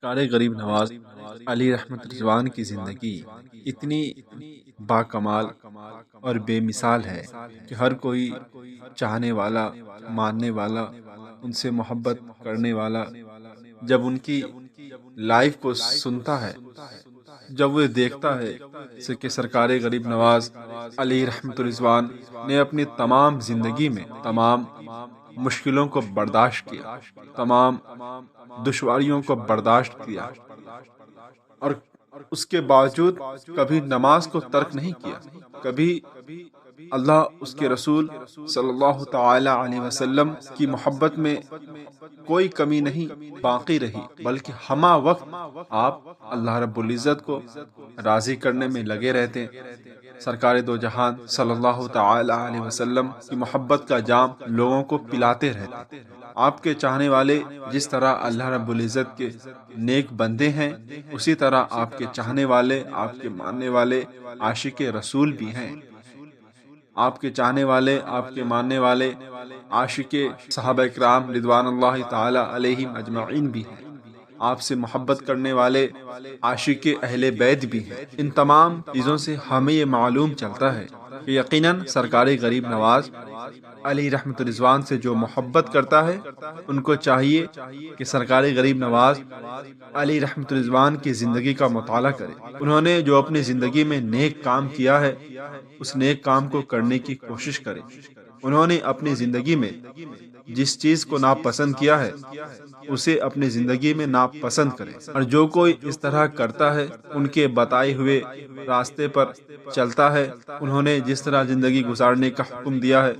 سرکار غریب نواز علی رحمت رضوان کی زندگی اتنی باکمال اور بے مثال ہے کہ ہر کوئی چاہنے والا، ماننے والا، ان سے محبت کرنے والا جب ان کی لائف کو سنتا ہے، جب وہ دیکھتا ہے کہ سرکار غریب نواز علی رحمت رضوان نے اپنی تمام زندگی میں تمام مشکلوں کو برداشت کیا، تمام دشواریوں کو برداشت کیا، اور اس کے باوجود کبھی نماز کو ترک نہیں کیا، کبھی اللہ اس کے رسول صلی اللہ تعالی علیہ وسلم کی محبت میں کوئی کمی نہیں باقی رہی، بلکہ ہمہ وقت آپ اللہ رب العزت کو راضی کرنے میں لگے رہتے۔ سرکار دو جہان صلی اللہ تعالی علیہ وسلم کی محبت کا جام لوگوں کو پلاتے رہتے۔ آپ کے چاہنے والے جس طرح اللہ رب العزت کے نیک بندے ہیں، اسی طرح آپ کے چاہنے والے، آپ کے ماننے والے عاشق رسول بھی ہیں۔ آپ کے چاہنے والے، آپ کے ماننے والے عاشق صحابہ کرام رضوان اللہ تعالی علیہم اجمعین بھی ہیں۔ آپ سے محبت کرنے والے عاشق اہل بیت بھی ہیں۔ ان تمام چیزوں سے ہمیں یہ معلوم چلتا ہے کہ یقیناً سرکار غریب نواز علی رحمت رضوان سے جو محبت کرتا ہے، ان کو چاہیے کہ سرکار غریب نواز علی رحمت رضوان کی زندگی کا مطالعہ کرے۔ انہوں نے جو اپنی زندگی میں نیک کام کیا ہے، اس نیک کام کو کرنے کی کوشش کرے۔ انہوں نے اپنی زندگی میں جس چیز کو ناپسند کیا ہے، اسے اپنی زندگی میں ناپسند کرے، اور جو کوئی اس طرح کرتا ہے، ان کے بتائے ہوئے راستے پر چلتا ہے، انہوں نے جس طرح زندگی گزارنے کا حکم دیا ہے،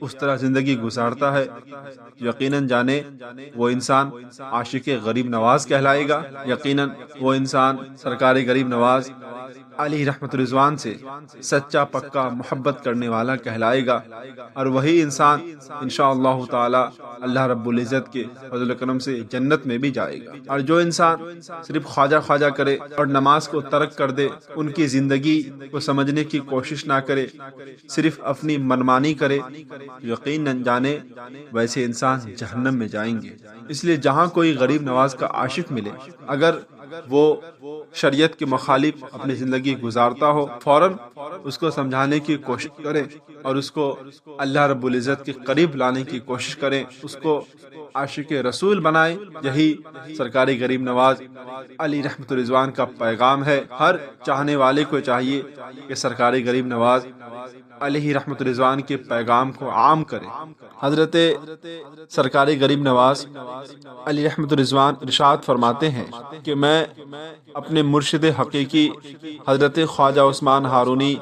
اس طرح زندگی گزارتا ہے، یقیناً جانے وہ انسان عاشق غریب نواز کہلائے گا۔ یقیناً وہ انسان سرکار غریب نواز علی رحمت رضوان سے سچا پکا محبت کرنے والا کہلائے گا، اور وہی انسان انشاءاللہ تعالی اللہ رب العزت کے فضل و کرم سے جنت میں بھی جائے گا۔ اور جو انسان صرف خواجہ خواجہ کرے اور نماز کو ترک کر دے، ان کی زندگی کو سمجھنے کی کوشش نہ کرے، صرف اپنی منمانی کرے، یقیناً جانے ویسے انسان جہنم میں جائیں گے۔ اس لیے جہاں کوئی غریب نواز کا عاشق ملے، اگر وہ شریعت کے مخالف اپنی زندگی گزارتا ہو، فوراً اس کو سمجھانے کی کوشش کریں اور اس کو اللہ رب العزت کے قریب لانے کی کوشش کریں، اس کو عاشق رسول بنائیں۔ یہی سرکار غریب نواز علی رحمت رضوان کا پیغام ہے۔ ہر چاہنے والے کو چاہیے کہ سرکار غریب نواز علیہ رحمت رضوان کے پیغام کو عام کرے۔ حضرت سرکار غریب نواز علی رحمت رضوان ارشاد فرماتے ہیں کہ میں اپنے مرشد حقیقی حضرت خواجہ عثمان ہارونی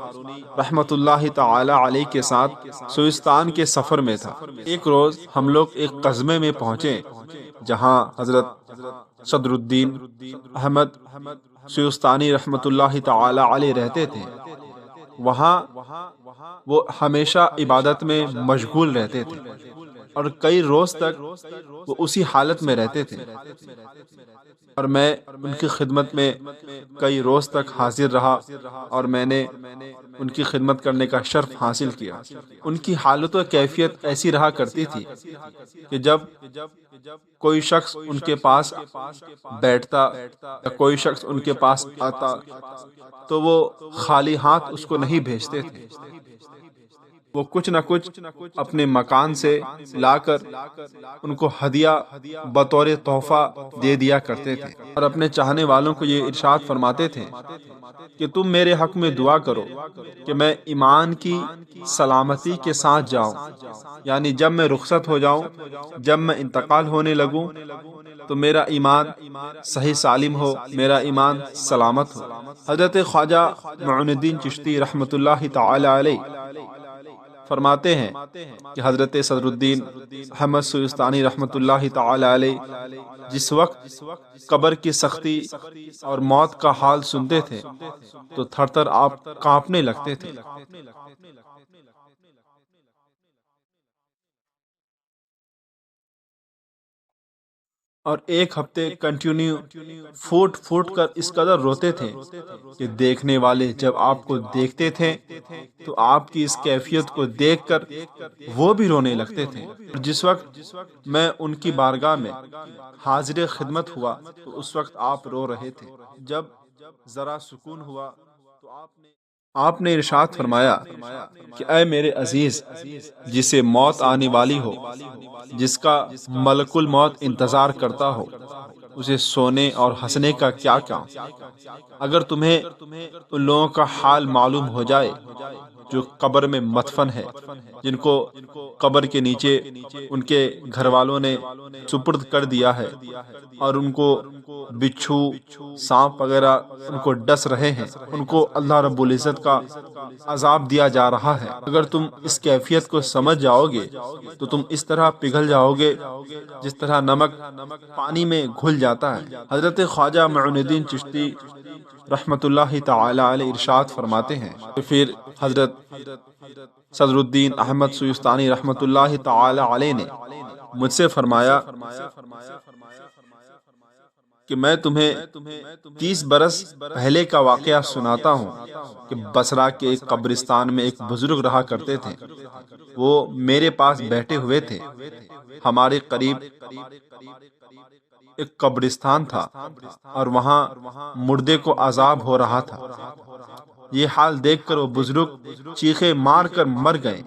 رحمت اللہ تعالی علیہ کے ساتھ سوئستان کے سفر میں تھا۔ ایک روز ہم لوگ ایک قصبے میں پہنچے جہاں حضرت صدر الدین احمد سوئستانی رحمت اللہ تعالی علیہ رہتے تھے۔ وہاں وہ ہمیشہ عبادت میں مشغول رہتے تھے، اور کئی روز تک وہ اسی حالت میں رہتے تھے، اور میں ان کی خدمت میں کئی روز تک حاضر رہا، اور میں نے ان کی خدمت کرنے کا شرف حاصل کیا۔ ان کی حالت و کیفیت ایسی رہا کرتی تھی کہ جب کوئی شخص ان کے پاس بیٹھتا یا کوئی شخص ان کے پاس آتا تو وہ خالی ہاتھ اس کو نہیں بھیجتے تھے، وہ کچھ نہ کچھ اپنے مکان سے لا کر ان کو ہدیہ بطور تحفہ دے دیا کرتے تھے، اور اپنے چاہنے والوں کو یہ ارشاد فرماتے تھے کہ تم میرے حق میں دعا کرو کہ میں ایمان کی سلامتی کے ساتھ جاؤں، یعنی جب میں رخصت ہو جاؤں، جب میں انتقال ہونے لگوں تو میرا ایمان صحیح سالم ہو، میرا ایمان سلامت ہو۔ حضرت خواجہ معین الدین چشتی رحمت اللہ تعالی علیہ فرماتے ہیں کہ حضرت صدر الدین احمد سوئستانی رحمت اللہ تعالی علیہ جس وقت قبر کی سختی اور موت کا حال سنتے تھے تو تھر تھر آپ کانپنے لگتے تھے۔ اور ایک ہفتے کنٹینیو پھوٹ پھوٹ کر اس قدر روتے تھے کہ دیکھنے والے جب آپ کو دیکھتے تھے تو آپ کی اس کیفیت کو دیکھ کر وہ بھی رونے لگتے تھے۔ اور جس وقت میں ان کی بارگاہ میں حاضر خدمت ہوا تو اس وقت آپ رو رہے تھے۔ جب ذرا سکون ہوا تو آپ نے ارشاد فرمایا کہ اے میرے عزیز، جسے موت آنے والی ہو، جس کا ملک الموت انتظار کرتا ہو، اسے سونے اور ہنسنے کا کیا کام؟ اگر تمہیں ان لوگوں کا حال معلوم ہو جائے جو قبر میں مدفن ہے، جن کو قبر کے نیچے ان کے گھر والوں نے سپرد کر دیا ہے اور ان کو بچھو سانپ وغیرہ ان کو ڈس رہے ہیں، ان کو اللہ رب العزت کا عذاب دیا جا رہا ہے، اگر تم اس کیفیت کو سمجھ جاؤ گے تو تم اس طرح پگھل جاؤ گے جس طرح نمک پانی میں گھل جاتا ہے۔ حضرت خواجہ معین الدین چشتی رحمۃ اللہ تعالی علیہ ارشاد فرماتے ہیں کہ پھر حضرت صدر الدین احمد سیستانی رحمۃ اللہ تعالی علیہ نے مجھ سے فرمایا کہ میں تمہیں 30 برس پہلے کا واقعہ سناتا ہوں کہ بصرہ کے ایک قبرستان میں ایک بزرگ رہا کرتے تھے۔ وہ میرے پاس بیٹھے ہوئے تھے۔ ہمارے قریب ایک قبرستان تھا اور وہاں مردے کو عذاب ہو رہا تھا۔ یہ حال دیکھ کر وہ بزرگ چیخے مار کر مر گئے۔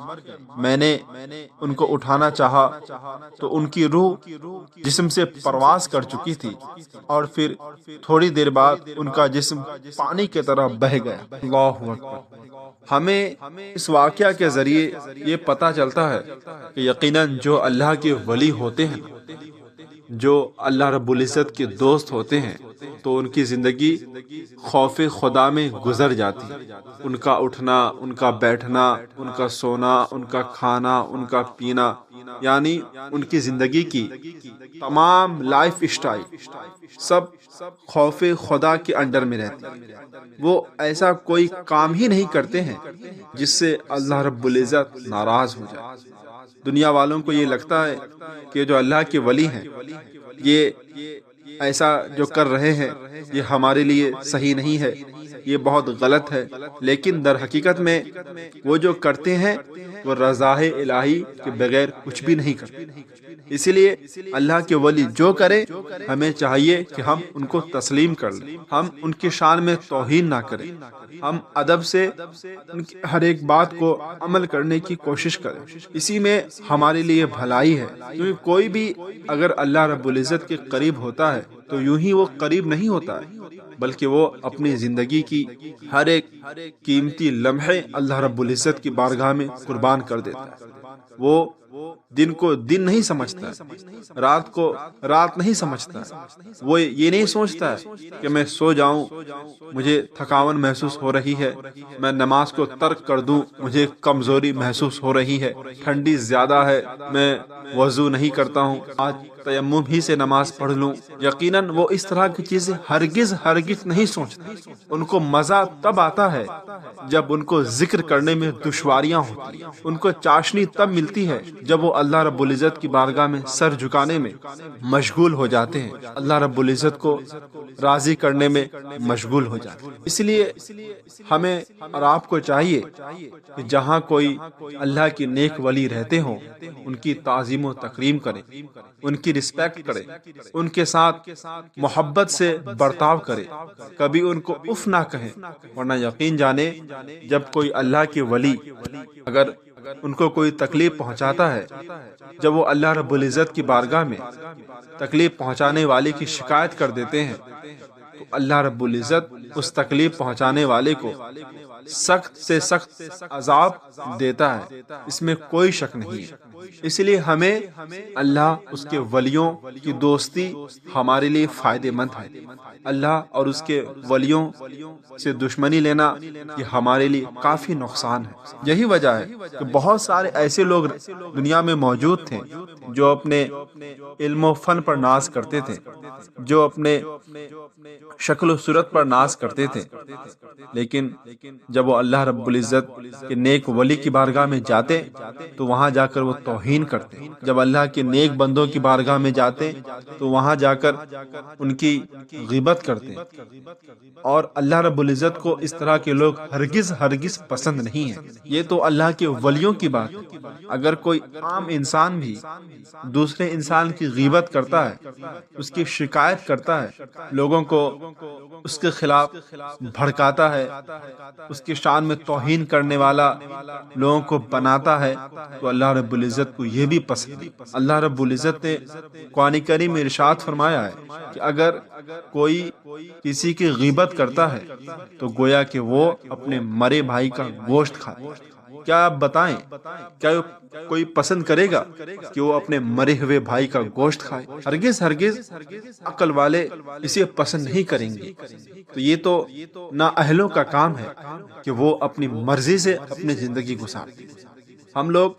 میں نے ان کو اٹھانا چاہا تو ان کی روح جسم سے پرواز کر چکی تھی اور پھر تھوڑی دیر بعد ان کا جسم پانی کی طرح بہہ گیا۔ اللہ اکبر۔ ہمیں اس واقعہ کے ذریعے یہ پتہ چلتا ہے کہ یقیناً جو اللہ کے ولی ہوتے ہیں، جو اللہ رب العزت کے دوست ہوتے ہیں، تو ان کی زندگی خوف خدا میں گزر جاتی ہے۔ ان کا اٹھنا، ان کا بیٹھنا، ان کا سونا، ان کا کھانا، ان کا پینا، یعنی ان کی زندگی کی تمام لائف اسٹائل سب خوف خدا کے انڈر میں رہتی ہے۔ وہ ایسا کوئی کام ہی نہیں کرتے ہیں جس سے اللہ رب العزت ناراض ہو جائے۔ دنیا والوں کو یہ لگتا ہے کہ جو اللہ کے ولی ہیں، یہ ایسا جو کر رہے ہیں یہ ہمارے لیے صحیح نہیں ہے، یہ بہت غلط ہے، لیکن در حقیقت میں وہ جو کرتے ہیں وہ رضا الہی کے بغیر کچھ بھی نہیں کرتے۔ اسی لیے اللہ کے ولی جو کرے ہمیں چاہیے کہ ہم ان کو تسلیم کر لیں، ہم ان کی شان میں توہین نہ کریں، ہم ادب سے ان کی ہر ایک بات کو عمل کرنے کی کوشش کریں۔ اسی میں ہمارے لیے بھلائی ہے، کیونکہ کوئی بھی اگر اللہ رب العزت کے قریب ہوتا ہے تو یوں ہی وہ قریب نہیں ہوتا ہے، بلکہ وہ اپنی زندگی کی ہر ایک قیمتی لمحے اللہ رب العزت کی بارگاہ میں قربان کر دیتا ہے۔ وہ دن کو دن نہیں سمجھتا ہے، رات کو رات نہیں سمجھتا ہے۔ وہ یہ نہیں سوچتا ہے کہ میں سو جاؤں، مجھے تھکاون محسوس ہو رہی ہے، میں نماز کو ترک کر دوں، مجھے کمزوری محسوس ہو رہی ہے، ٹھنڈی زیادہ ہے، میں وضو نہیں کرتا ہوں، آج تیمم ہی سے نماز پڑھ لوں۔ یقیناً وہ اس طرح کی چیزیں ہرگز نہیں سوچتا۔ ان کو مزہ تب آتا ہے جب ان کو ذکر کرنے میں دشواریاں ہوتی ہیں، ان کو چاشنی تب ملتی ہے جب وہ اللہ رب العزت کی بارگاہ میں سر جھکانے میں مشغول ہو جاتے ہیں، اللہ رب العزت کو راضی کرنے میں مشغول ہو جاتے ہیں۔ اس لیے ہمیں اور آپ کو چاہیے کہ جہاں کوئی اللہ کے نیک ولی رہتے ہوں ان کی تعظیم و تکریم کریں، ان کی رسپیکٹ کریں، ان کے ساتھ محبت سے برتاؤ کریں، کبھی ان کو اف نہ کہیں، ورنہ یقین جانے جب کوئی اللہ کے ولی اگر ان کو کوئی تکلیف پہنچاتا ہے، جب وہ اللہ رب العزت کی بارگاہ میں تکلیف پہنچانے والے کی شکایت کر دیتے ہیں تو اللہ رب العزت اس تکلیف پہنچانے والے کو سخت سے سخت عذاب دیتا ہے، اس میں کوئی شک نہیں ہے۔ اس لیے ہمیں اللہ اس کے ولیوں کی دوستی ہمارے لیے فائدہ مند ہے، اللہ اور اس کے ولیوں سے دشمنی لینا یہ ہمارے لیے کافی نقصان ہے۔ یہی وجہ ہے کہ بہت سارے ایسے لوگ دنیا میں موجود تھے جو اپنے علم و فن پر ناز کرتے تھے، جو اپنے شکل و صورت پر ناز کرتے تھے، لیکن جب وہ اللہ رب العزت کے نیک ولی کی بارگاہ میں جاتے تو وہاں جا کر وہ توہین کرتے، جب اللہ کے نیک بندوں کی بارگاہ میں جاتے تو وہاں جا کر ان کی غیبت کرتے، اور اللہ رب العزت کو اس طرح کے لوگ ہرگز پسند نہیں ہیں۔ یہ تو اللہ کے ولیوں کی بات ہے۔ اگر کوئی عام انسان بھی دوسرے انسان کی غیبت کرتا ہے، اس کی شکایت کرتا ہے، لوگوں کو اس کے خلاف بھڑکاتا ہے، اس کی شان میں توہین کرنے والا لوگوں کو بناتا ہے، تو اللہ رب العزت کو یہ بھی پسند ہے۔ اللہ رب العزت نے قرآن کریم میں ارشاد فرمایا ہے کہ اگر کوئی کسی کی غیبت کرتا ہے تو گویا کہ وہ اپنے مرے بھائی کا گوشت کھائے۔ کیا آپ بتائیں، کیا کوئی پسند کرے گا کہ وہ اپنے مرے ہوئے بھائی کا گوشت کھائے؟ ہرگز عقل والے اسے پسند نہیں کریں گے۔ تو یہ تو نااہلوں کا کام ہے کہ وہ اپنی مرضی سے اپنی زندگی گزارتے۔ ہم لوگ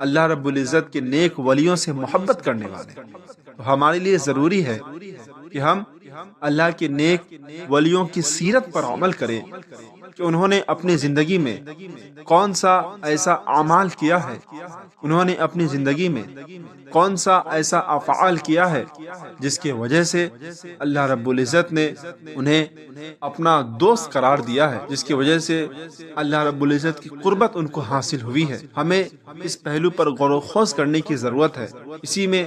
اللہ رب العزت کے نیک ولیوں سے محبت کرنے والے ہیں، تو ہمارے لیے ضروری ہے کہ ہم اللہ کے نیک ولیوں کی سیرت پر عمل کریں کہ انہوں نے اپنی زندگی میں کون سا ایسا اعمال کیا ہے، انہوں نے اپنی زندگی میں کون سا ایسا افعال کیا ہے جس کی وجہ سے اللہ رب العزت نے انہیں اپنا دوست قرار دیا ہے، جس کی وجہ سے اللہ رب العزت کی قربت ان کو حاصل ہوئی ہے۔ ہمیں اس پہلو پر غور و خوض کرنے کی ضرورت ہے۔ اسی میں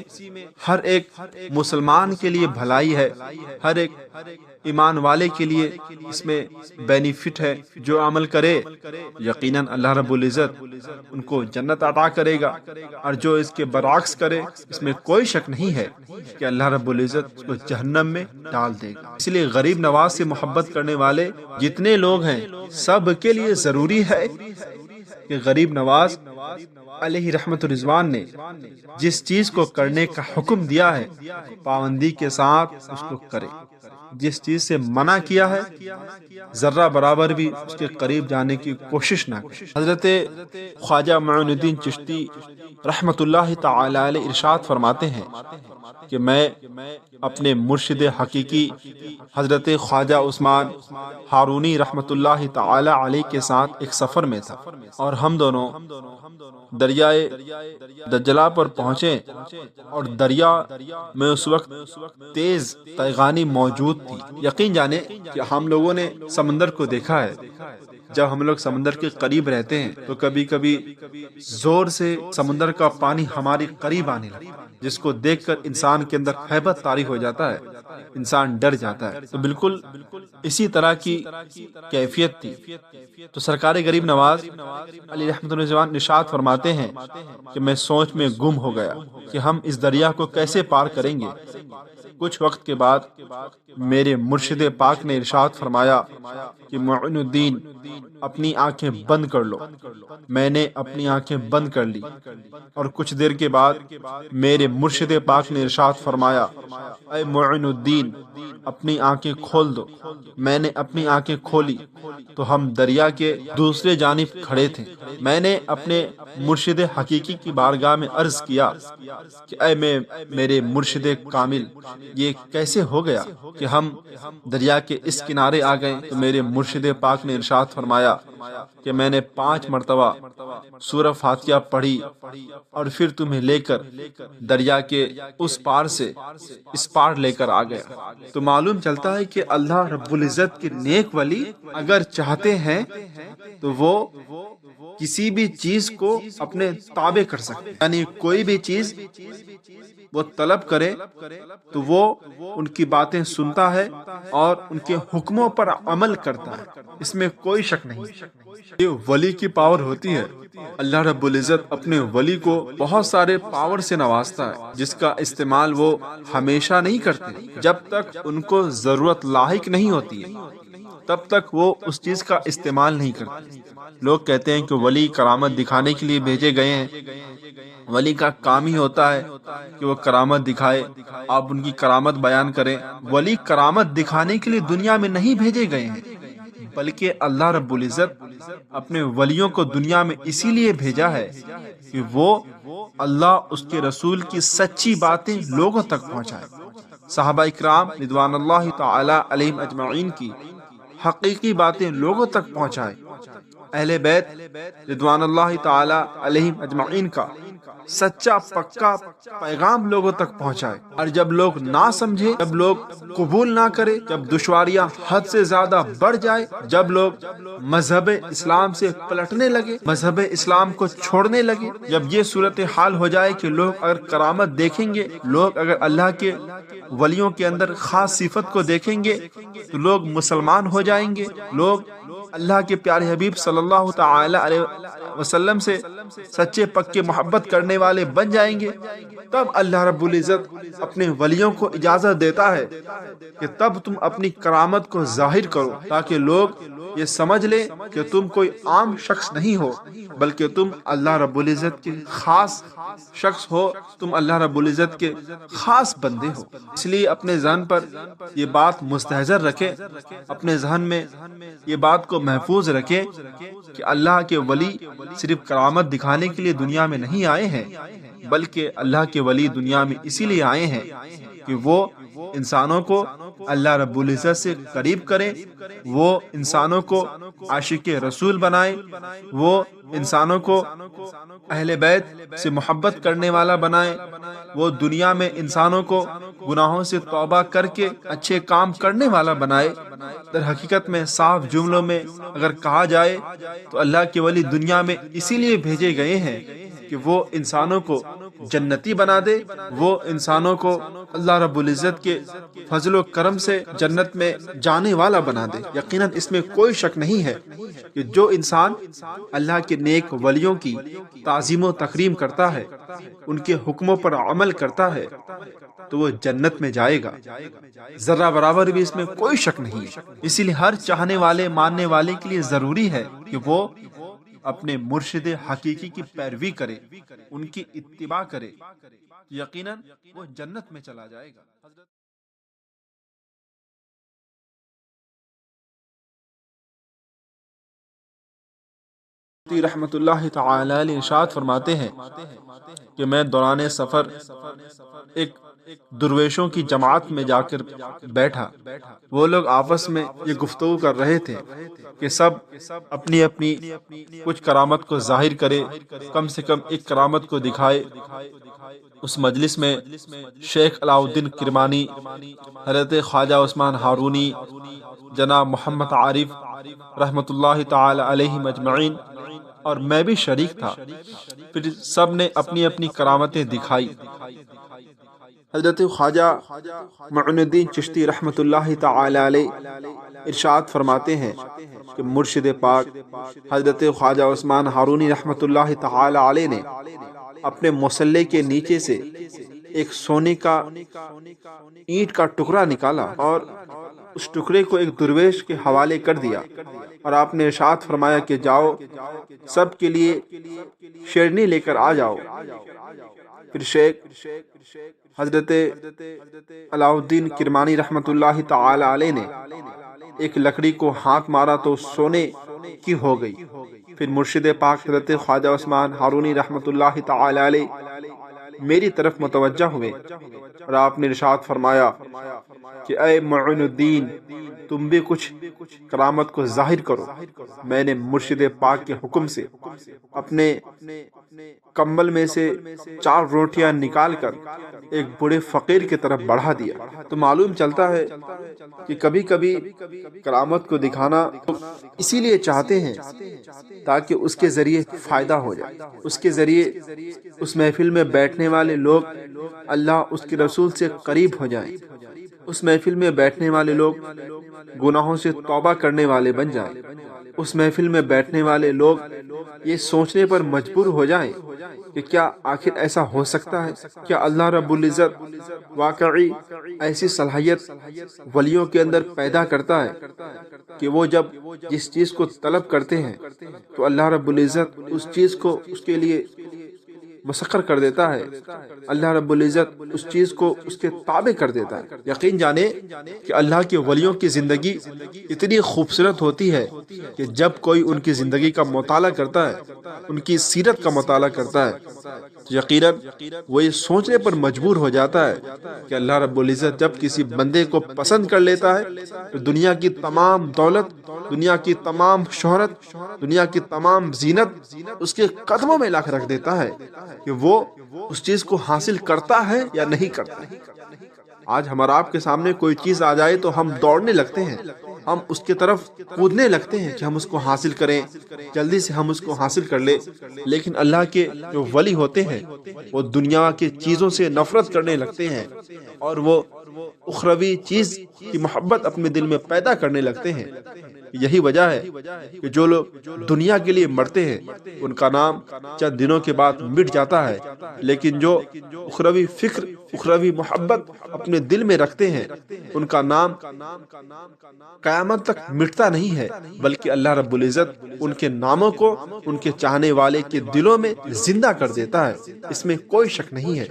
ہر ایک مسلمان کے لیے بھلائی ہے، ہر ایک ایمان والے کے لیے اس میں بینیفٹ ہے۔ جو عمل کرے یقیناً اللہ رب العزت ان کو جنت عطا کرے گا، اور جو اس کے برعکس کرے اس میں کوئی شک نہیں ہے کہ اللہ رب العزت اس کو جہنم میں ڈال دے گا۔ اس لیے غریب نواز سے محبت کرنے والے جتنے لوگ ہیں سب کے لیے ضروری ہے کہ غریب نواز علیہ رحمت الرضوان نے جس چیز کو کرنے کا حکم دیا ہے پابندی کے ساتھ اس کو کرے، جس چیز سے منع کیا ہے ذرہ برابر بھی اس کے قریب جانے کی کوشش نہ کرے۔ حضرت خواجہ معین الدین چشتی رحمت اللہ تعالی علیہ ارشاد فرماتے ہیں کہ میں اپنے مرشد حقیقی حضرت خواجہ عثمان ہارونی رحمت اللہ تعالی علیہ کے ساتھ ایک سفر میں تھا، اور ہم دونوں دریائے دجلہ پر پہنچے، اور دریا میں اس وقت تیز تیغانی موجود تھی۔ یقین جانے کہ ہم لوگوں نے سمندر کو دیکھا ہے، جب ہم لوگ سمندر کے قریب رہتے ہیں تو کبھی کبھی زور سے سمندر کا پانی ہمارے قریب آنے لگتا ہے، جس کو دیکھ کر انسان کے اندر ہیبت طاری ہو جاتا ہے، انسان ڈر جاتا ہے۔ تو بالکل اسی طرح کی کیفیت تھی۔ تو سرکار غریب نواز علی رحمت اللہ ارشاد فرماتے ہیں کہ میں سوچ میں گم ہو گیا کہ ہم اس دریا کو کیسے پار کریں گے۔ کچھ وقت کے بعد میرے مرشد پاک نے ارشاد فرمایا کہ معین الدین اپنی آنکھیں بند کر لو۔ میں نے اپنی آنکھیں بند کر لی، اور کچھ دیر کے بعد میرے مرشد پاک نے ارشاد فرمایا اے معین الدین اپنی آنکھیں کھول دو۔ میں نے اپنی آنکھیں کھولی تو ہم دریا کے دوسرے جانب کھڑے تھے۔ میں نے اپنے مرشد حقیقی کی بارگاہ میں عرض کیا کہ اے میرے مرشد کامل، یہ کیسے ہو گیا کہ ہم دریا کے اس کنارے آ گئے؟ تو میرے مرشد پاک نے ارشاد فرمایا کہ میں نے 5 مرتبہ سورہ فاتحہ پڑھی اور پھر تمہیں لے کر دریا کے اس پار سے اس پار لے کر آ گیا۔ تو معلوم چلتا ہے کہ اللہ رب العزت کے نیک ولی اگر چاہتے ہیں تو وہ کسی بھی چیز کو اپنے تابع کر سکتے ہیں، یعنی کوئی بھی چیز وہ طلب کرے تو وہ ان کی باتیں سنتا ہے اور ان کے حکموں پر عمل کرتا ہے، اس میں کوئی شک نہیں۔ یہ ولی کی پاور ہوتی ہے۔ اللہ رب العزت اپنے ولی کو بہت سارے پاور سے نوازتا ہے، جس کا استعمال وہ ہمیشہ نہیں کرتے۔ جب تک ان کو ضرورت لاحق نہیں ہوتی ہے تب تک وہ اس چیز کا استعمال نہیں کرتے۔ لوگ کہتے ہیں کہ ولی کرامت دکھانے کے لیے بھیجے گئے ہیں، ولی کا کام ہی ہوتا ہے کہ وہ کرامت دکھائے، آپ ان کی کرامت بیان کریں۔ ولی کرامت دکھانے کے لیے دنیا میں نہیں بھیجے گئے ہیں، بلکہ اللہ رب العزت اپنے ولیوں کو دنیا میں اسی لیے بھیجا ہے کہ وہ اللہ اس کے رسول کی سچی باتیں لوگوں تک پہنچائے، صحابہ اکرام رضوان اللہ تعالی علیہم اجمعین کی حقیقی باتیں لوگوں تک پہنچائے، اہل بیت رضوان اللہ تعالی علیہم اجمعین کا سچا پکا پیغام لوگوں تک پہنچائے، اور جب لوگ نہ سمجھے، جب لوگ قبول نہ کرے، جب دشواریاں حد سے زیادہ بڑھ جائے، جب لوگ مذہب اسلام سے پلٹنے لگے، مذہب اسلام کو چھوڑنے لگے، جب یہ صورتحال ہو جائے کہ لوگ اگر کرامت دیکھیں گے، لوگ اگر اللہ کے ولیوں کے اندر خاص صفت کو دیکھیں گے تو لوگ مسلمان ہو جائیں گے، لوگ اللہ کے پیارے حبیب صلی اللہ تعالی علیہ وسلم سے سچے پکے محبت کرنے والے بن جائیں گے، تب اللہ رب العزت اپنے ولیوں کو اجازت دیتا ہے کہ تب تم اپنی کرامت کو ظاہر کرو، تاکہ لوگ یہ سمجھ لیں کہ تم کوئی عام شخص نہیں ہو، بلکہ تم اللہ رب العزت کے خاص شخص ہو، تم اللہ رب العزت کے خاص بندے ہو۔ اس لیے اپنے ذہن پر یہ بات مستحضر رکھیں، اپنے ذہن میں یہ بات کو محفوظ رکھیں کہ اللہ کے ولی صرف کرامت دکھانے کے لیے دنیا میں نہیں آئے ہیں، بلکہ اللہ کے ولی دنیا میں اسی لیے آئے ہیں کہ وہ انسانوں کو اللہ رب العزت سے قریب کریں، وہ انسانوں کو عاشق رسول بنائیں، وہ انسانوں کو اہل بیت سے محبت کرنے والا بنائیں، وہ دنیا میں انسانوں کو گناہوں سے توبہ کر کے اچھے کام کرنے والا بنائے۔ در حقیقت میں صاف جملوں میں اگر کہا جائے تو اللہ کے ولی دنیا میں اسی لیے بھیجے گئے ہیں کہ وہ انسانوں کو جنتی بنا دے، وہ انسانوں کو اللہ رب العزت کے فضل و کرم سے جنت میں جانے والا بنا دے۔ یقیناً اس میں کوئی شک نہیں ہے کہ جو انسان اللہ کے نیک ولیوں کی تعظیم و تکریم کرتا ہے، ان کے حکموں پر عمل کرتا ہے، تو وہ جنت میں جائے گا، ذرہ برابر بھی اس میں کوئی شک نہیں ہے۔ اسی لیے ہر چاہنے والے ماننے والے کے لیے ضروری ہے کہ وہ اپنے مرشد حقیقی کی پیروی کرے، ان کی اتباع کرے، یقیناً وہ جنت میں چلا جائے گا۔ رحمت اللہ تعالی علیہ ارشاد فرماتے ہیں کہ میں دوران سفر ایک درویشوں کی جماعت میں جا کر بیٹھا، وہ لوگ آپس میں یہ گفتگو کر رہے تھے کہ سب اپنی اپنی کچھ کرامت کو ظاہر کرے، کم سے کم ایک کرامت کو دکھائے۔ اس مجلس میں شیخ علاؤ الدین کرمانی، حضرت خواجہ عثمان ہارونی، جناب محمد عارف رحمت اللہ تعالی علیہ مجمعین اور میں بھی شریک تھا۔ پھر سب نے اپنی اپنی کرامتیں دکھائی۔ حضرت خواجہ معین الدین چشتی رحمت اللہ تعالی علیہ ارشاد فرماتے ہیں کہ مرشد پاک حضرت خواجہ عثمان ہارونی رحمت اللہ تعالی علیہ نے اپنے مصلے کے نیچے سے ایک سونے کا اینٹ کا ٹکڑا نکالا اور اس ٹکڑے کو ایک درویش کے حوالے کر دیا، اور آپ نے ارشاد فرمایا کہ جاؤ سب کے لیے شیرنی لے کر آ جاؤ۔ پھر شیخ حضرت علاؤ الدین کرمانی رحمت اللہ تعالی علیہ نے ایک لکڑی کو ہاتھ مارا تو سونے کی ہو گئی۔ پھر مرشد پاک حضرت خواجہ عثمان ہارونی رحمت اللہ تعالی علیہ میری طرف متوجہ ہوئے اور آپ نے ارشاد فرمایا کہ اے معین الدین، تم بھی کچھ کرامت کو ظاہر کرو۔ میں نے مرشد پاک کے حکم سے اپنے کمبل میں سے 4 روٹیاں نکال کر ایک بڑے فقیر کی طرف بڑھا دیا۔ تو معلوم چلتا ہے کہ کبھی کبھی کرامت کو دکھانا اسی لیے چاہتے ہیں تاکہ اس کے ذریعے فائدہ ہو جائے، اس کے ذریعے اس محفل میں بیٹھنے والے لوگ اللہ اس کے رسول سے قریب ہو جائیں، اس محفل میں بیٹھنے والے لوگ گناہوں سے توبہ کرنے والے بن جائیں، اس محفل میں بیٹھنے والے لوگ یہ سوچنے پر مجبور ہو جائیں کہ کیا آخر ایسا ہو سکتا ہے؟ کیا اللہ رب العزت واقعی ایسی صلاحیت ولیوں کے اندر پیدا کرتا ہے کہ وہ جب جس چیز کو طلب کرتے ہیں تو اللہ رب العزت اس چیز کو اس کے لیے مسخر کر دیتا ہے، اللہ رب العزت اس چیز کو اس کے تابع کر دیتا ہے۔ یقین جانے کہ اللہ کے ولیوں کی زندگی اتنی خوبصورت ہوتی ہے کہ جب کوئی ان کی زندگی کا مطالعہ کرتا ہے، ان کی سیرت کا مطالعہ کرتا ہے، یقیناً وہ یہ سوچنے پر مجبور ہو جاتا ہے کہ اللہ رب العزت جب کسی بندے کو پسند کر لیتا ہے تو دنیا کی تمام دولت، دنیا کی تمام شہرت، دنیا کی تمام زینت اس کے قدموں میں لا کر رکھ دیتا ہے کہ وہ اس چیز کو حاصل کرتا ہے یا نہیں کرتا۔ آج ہمارا آپ کے سامنے کوئی چیز آ جائے تو ہم دوڑنے لگتے ہیں، ہم اس کی طرف کودنے لگتے ہیں کہ ہم اس کو حاصل کریں، جلدی سے ہم اس کو حاصل کر لیں۔ لیکن اللہ کے جو ولی ہوتے ہیں وہ دنیا کی چیزوں سے نفرت کرنے لگتے ہیں اور وہ اخروی چیز کی محبت اپنے دل میں پیدا کرنے لگتے ہیں۔ یہی وجہ ہے کہ جو لوگ دنیا کے لیے مرتے ہیں ان کا نام چند دنوں کے بعد مٹ جاتا ہے، لیکن جو اخروی فکر، اخروی محبت اپنے دل میں رکھتے ہیں ان کا نام قیامت تک مٹتا نہیں ہے، بلکہ اللہ رب العزت ان کے ناموں کو ان کے چاہنے والے کے دلوں میں زندہ کر دیتا ہے، اس میں کوئی شک نہیں ہے۔